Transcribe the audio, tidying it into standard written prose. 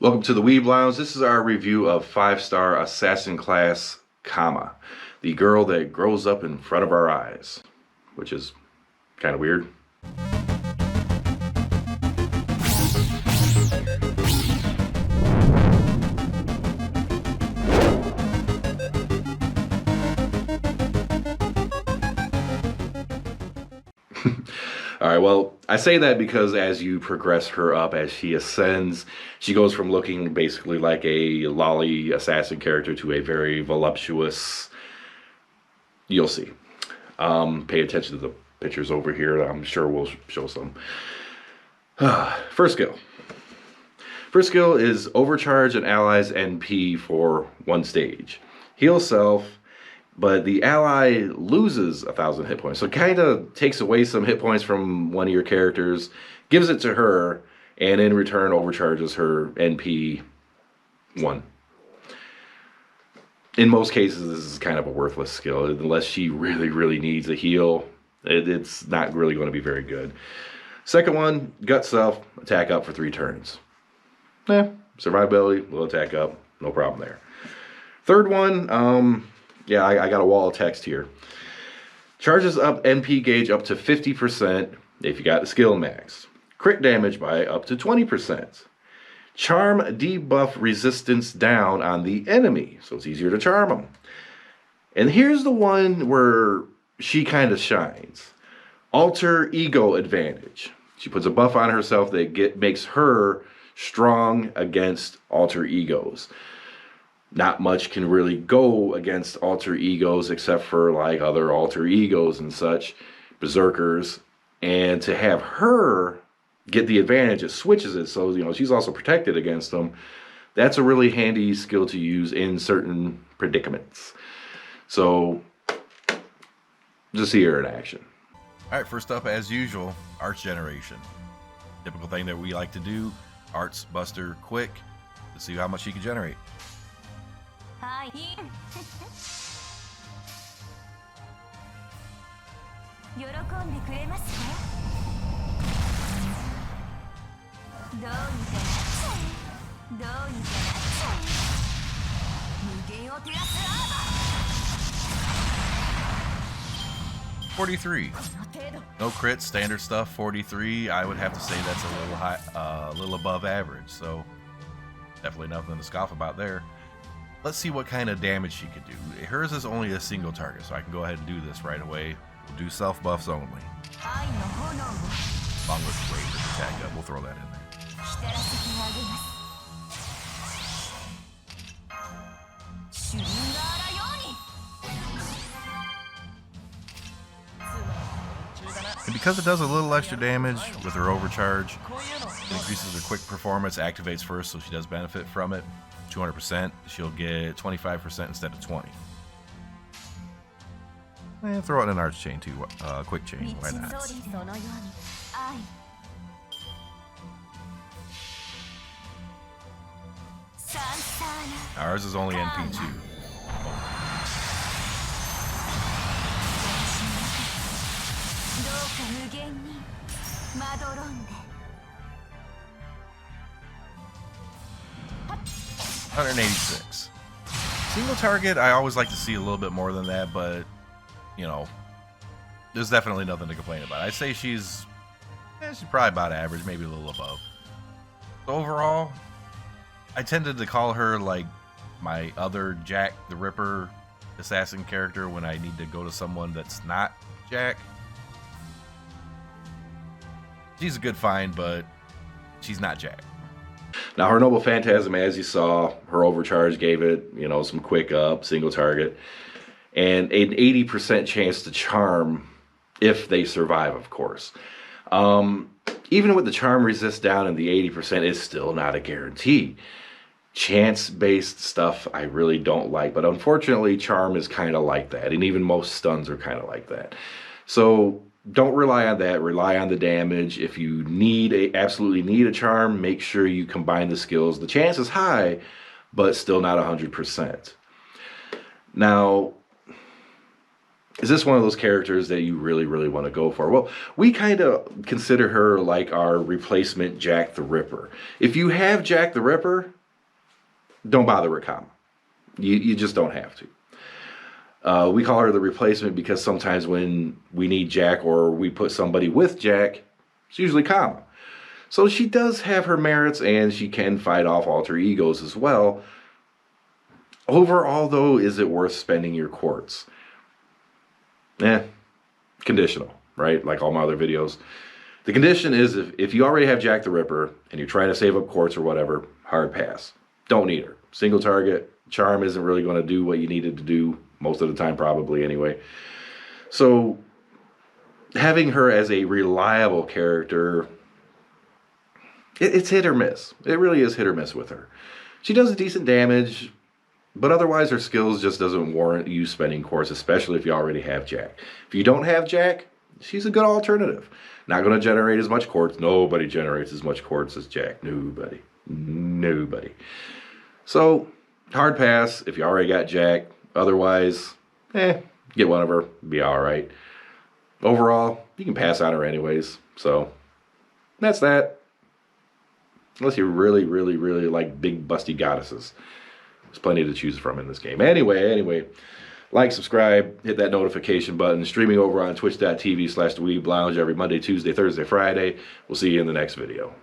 Welcome to the Weeb Lounge. This is our review of 5-star assassin class, Kama, the girl that grows up in front of our eyes, which is kind of weird. Alright, well, I say that because as you progress her up, as she ascends, she goes from looking basically like a lolly assassin character to a very voluptuous... You'll see. Pay attention to the pictures over here. I'm sure we'll show some. First skill. First skill is overcharge an ally's NP for one stage. Heal self, but the ally loses 1,000 hit points. So it kind of takes away some hit points from one of your characters, gives it to her, and in return overcharges her NP 1. In most cases, this is kind of a worthless skill. Unless she really needs a heal, it's not really going to be very good. Second one, gut self, attack up for 3 turns. Survivability, little attack up, no problem there. Third one, yeah, I got a wall of text here. Charges up NP gauge up to 50% if you got the skill max. Crit damage by up to 20%. Charm debuff resistance down on the enemy, so it's easier to charm them. And here's the one where she kind of shines. Alter ego advantage. She puts a buff on herself that makes her strong against alter egos. Not much can really go against alter egos except for like other alter egos and such, berserkers. And to have her get the advantage, it switches it, so you know she's also protected against them. That's a really handy skill to use in certain predicaments. So just see her in action. All right, first up, as usual, arts generation. Typical thing that we like to do, arts buster quick to see how much you can generate. Hi. $43. No crit, standard stuff. $43. I would have to say that's a little high, a little above average. So definitely nothing to scoff about there. Let's see what kind of damage she could do. Hers is only a single target, so I can go ahead and do this right away. We'll do self buffs only. Along with Razor attack up, we'll throw that in there. And because it does a little extra damage with her overcharge, it increases her quick performance, activates first, so she does benefit from it. 200%, she'll get 25% instead of 20. And throw it in an arch chain too, quick chain, why not? Ours is only NP2. $186. Single target, I always like to see a little bit more than that, but you know, there's definitely nothing to complain about. I'd say she's probably about average, maybe a little above. Overall, I tended to call her like my other Jack the Ripper assassin character when I need to go to someone that's not Jack. She's a good find, but she's not Jack. Now her noble phantasm, as you saw, her overcharge gave it, you know, some quick up, single target, and an 80% chance to charm if they survive, of course. Even with the charm resist down and the 80%, is still not a guarantee. Chance-based stuff I really don't like, but unfortunately charm is kind of like that, and even most stuns are kind of like that. So don't rely on that, rely on the damage. If you absolutely need a charm, make sure you combine the skills. The chance is high, but still not 100%. Now, is this one of those characters that you really, really want to go for? Well, we kind of consider her like our replacement Jack the Ripper. If you have Jack the Ripper, don't bother with Kama. You just don't have to. We call her the replacement because sometimes when we need Jack or we put somebody with Jack, it's usually Kama. So she does have her merits and she can fight off alter egos as well. Overall, though, is it worth spending your quartz? Conditional, right? Like all my other videos. The condition is if you already have Jack the Ripper and you're trying to save up quartz or whatever, hard pass. Don't need her. Single target, charm isn't really going to do what you needed to do most of the time, probably anyway. So having her as a reliable character, it's hit or miss. It really is hit or miss with her. She does decent damage, but otherwise her skills just doesn't warrant you spending quartz, especially if you already have Jack. If you don't have Jack, she's a good alternative. Not going to generate as much quartz. Nobody generates as much quartz as Jack. Nobody. So, hard pass if you already got Jack. Otherwise, get one of her. Be alright. Overall, you can pass on her anyways. So, that's that. Unless you really, really, really like big busty goddesses. There's plenty to choose from in this game. Anyway, like, subscribe, hit that notification button. Streaming over on twitch.tv/TheWeeb Lounge every Monday, Tuesday, Thursday, Friday. We'll see you in the next video.